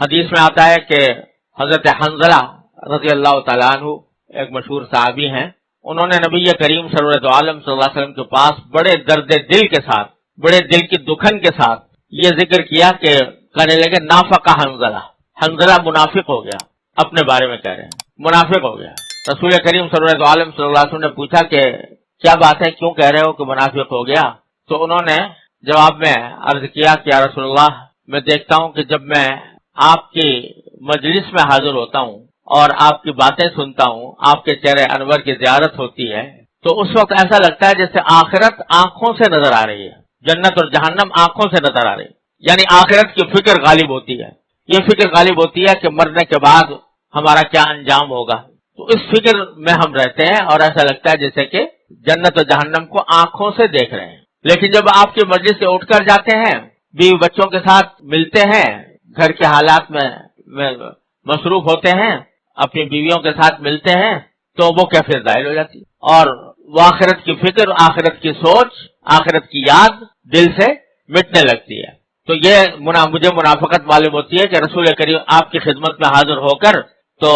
حدیث میں آتا ہے کہ حضرت حنظلہ رضی اللہ تعالیٰ عنہ ایک مشہور صحابی ہیں، انہوں نے نبی کریم سرورت عالم صلی اللہ علیہ وسلم کے پاس بڑے درد دل کے ساتھ، بڑے دل کی دکھن کے ساتھ یہ ذکر کیا کہ کہنے لگے نافقہ حنظلہ، حنظلہ منافق ہو گیا، اپنے بارے میں کہہ رہے ہیں منافق ہو گیا۔ رسول کریم سرورت عالم صلی اللہ علیہ وسلم نے پوچھا کہ کیا بات ہے، کیوں کہہ رہے ہو کہ منافق ہو گیا؟ تو انہوں نے جواب میں عرض کیا کہ یا رسول اللہ، میں دیکھتا ہوں کہ جب میں آپ کی مجلس میں حاضر ہوتا ہوں اور آپ کی باتیں سنتا ہوں، آپ کے چہرے انور کی زیارت ہوتی ہے، تو اس وقت ایسا لگتا ہے جیسے آخرت آنکھوں سے نظر آ رہی ہے، جنت اور جہنم آنکھوں سے نظر آ رہی ہے، یعنی آخرت کی فکر غالب ہوتی ہے۔ یہ فکر غالب ہوتی ہے کہ مرنے کے بعد ہمارا کیا انجام ہوگا، تو اس فکر میں ہم رہتے ہیں اور ایسا لگتا ہے جیسے کہ جنت اور جہنم کو آنکھوں سے دیکھ رہے ہیں۔ لیکن جب آپ کی مجلس سے اٹھ کر جاتے ہیں، بیوی بچوں کے ساتھ ملتے ہیں، گھر کے حالات میں مصروف ہوتے ہیں، اپنی بیویوں کے ساتھ ملتے ہیں، تو وہ کیفیت ظاہر ہو جاتی ہے اور وہ آخرت کی فکر، آخرت کی سوچ، آخرت کی یاد دل سے مٹنے لگتی ہے۔ تو یہ مجھے منافقت معلوم ہوتی ہے کہ رسول کریم آپ کی خدمت میں حاضر ہو کر تو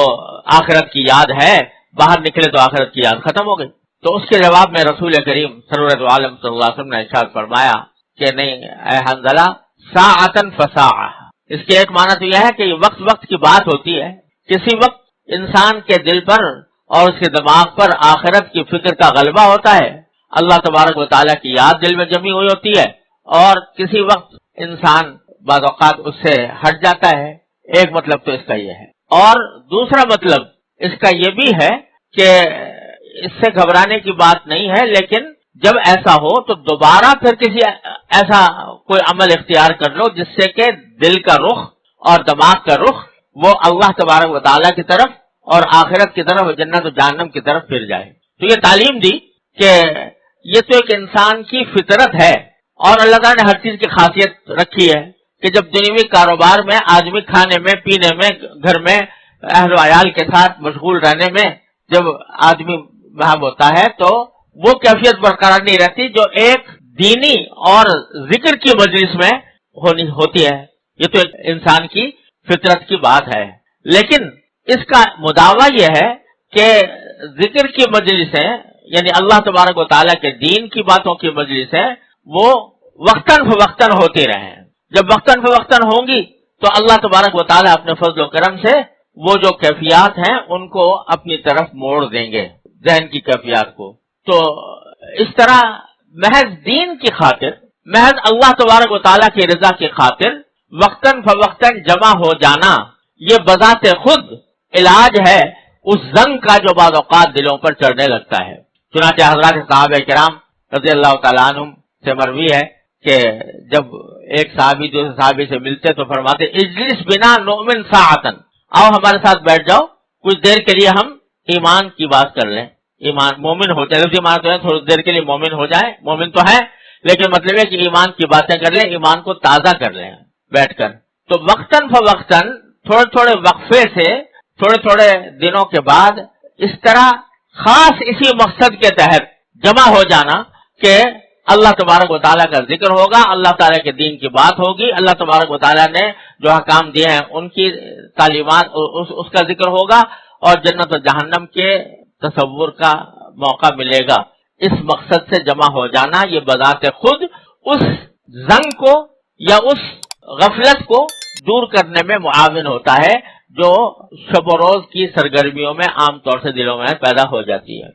آخرت کی یاد ہے، باہر نکلے تو آخرت کی یاد ختم ہو گئی۔ تو اس کے جواب میں رسول کریم سرورت عالم صلی اللہ علیہ وسلم نے ارشاد فرمایا کہ نہیں اے حنظلہ، ساعتن فساعہ، اس کے ایک معنی تو یہ ہے کہ یہ وقت وقت کی بات ہوتی ہے، کسی وقت انسان کے دل پر اور اس کے دماغ پر آخرت کی فکر کا غلبہ ہوتا ہے، اللہ تبارک و تعالیٰ کی یاد دل میں جمی ہوئی ہوتی ہے، اور کسی وقت انسان بعض اوقات اس سے ہٹ جاتا ہے۔ ایک مطلب تو اس کا یہ ہے، اور دوسرا مطلب اس کا یہ بھی ہے کہ اس سے گھبرانے کی بات نہیں ہے، لیکن جب ایسا ہو تو دوبارہ پھر کسی ایسا کوئی عمل اختیار کر لو جس سے کہ دل کا رخ اور دماغ کا رخ وہ اللہ تبارک و تعالیٰ کی طرف اور آخرت کی طرف، جنت و جہنم کی طرف پھر جائے۔ تو یہ تعلیم دی کہ یہ تو ایک انسان کی فطرت ہے، اور اللہ تعالیٰ نے ہر چیز کی خاصیت رکھی ہے کہ جب دنیوی کاروبار میں آدمی کھانے میں، پینے میں، گھر میں اہل و عیال کے ساتھ مشغول رہنے میں جب آدمی وہاں ہوتا ہے تو وہ کیفیت برقرار نہیں رہتی جو ایک دینی اور ذکر کی مجلس میں ہوتی ہے۔ یہ تو ایک انسان کی فطرت کی بات ہے، لیکن اس کا مداوع یہ ہے کہ ذکر کی مجلسیں، یعنی اللہ تبارک و تعالیٰ کے دین کی باتوں کی مجلسیں، وہ وقتاً فوقتاً ہوتی رہیں۔ جب وقتاً فوقتاً ہوں گی تو اللہ تبارک و تعالیٰ اپنے فضل و کرم سے وہ جو کیفیات ہیں ان کو اپنی طرف موڑ دیں گے، ذہن کی کیفیات کو۔ تو اس طرح محض دین کی خاطر، محض اللہ تبارک و تعالیٰ کی رضا کی خاطر وقتاً فوقتاً جمع ہو جانا، یہ بذات خود علاج ہے اس زنگ کا جو بعض اوقات دلوں پر چڑھنے لگتا ہے۔ چنانچہ حضرات صحابہ کرام رضی اللہ تعالیٰ عنہم سے مروی ہے کہ جب ایک صحابی دوسرے صحابی سے ملتے تو فرماتے اجلس بنا نؤمن ساعتن، آؤ ہمارے ساتھ بیٹھ جاؤ، کچھ دیر کے لیے ہم ایمان کی بات کر لیں، ایمان مومن ہو جائے، ایمان تو ہے تھوڑی دیر کے لیے مومن ہو جائے، مومن تو ہے لیکن مطلب ہے کہ ایمان کی باتیں کر لیں، ایمان کو تازہ کر لیں بیٹھ کر۔ تو وقتاً فوقتاً تھوڑے تھوڑے وقفے سے تھوڑے تھوڑے دنوں کے بعد اس طرح خاص اسی مقصد کے تحت جمع ہو جانا کہ اللہ تبارک و تعالیٰ کا ذکر ہوگا، اللہ تعالیٰ کے دین کی بات ہوگی، اللہ تبارک و تعالیٰ نے جو احکام دیے ہیں ان کی تعلیمات اس کا ذکر ہوگا، اور جنت و جہنم کے تصور کا موقع ملے گا۔ اس مقصد سے جمع ہو جانا یہ بذات خود اس زنگ کو یا اس غفلت کو دور کرنے میں معاون ہوتا ہے جو شب و روز کی سرگرمیوں میں عام طور سے دلوں میں پیدا ہو جاتی ہے۔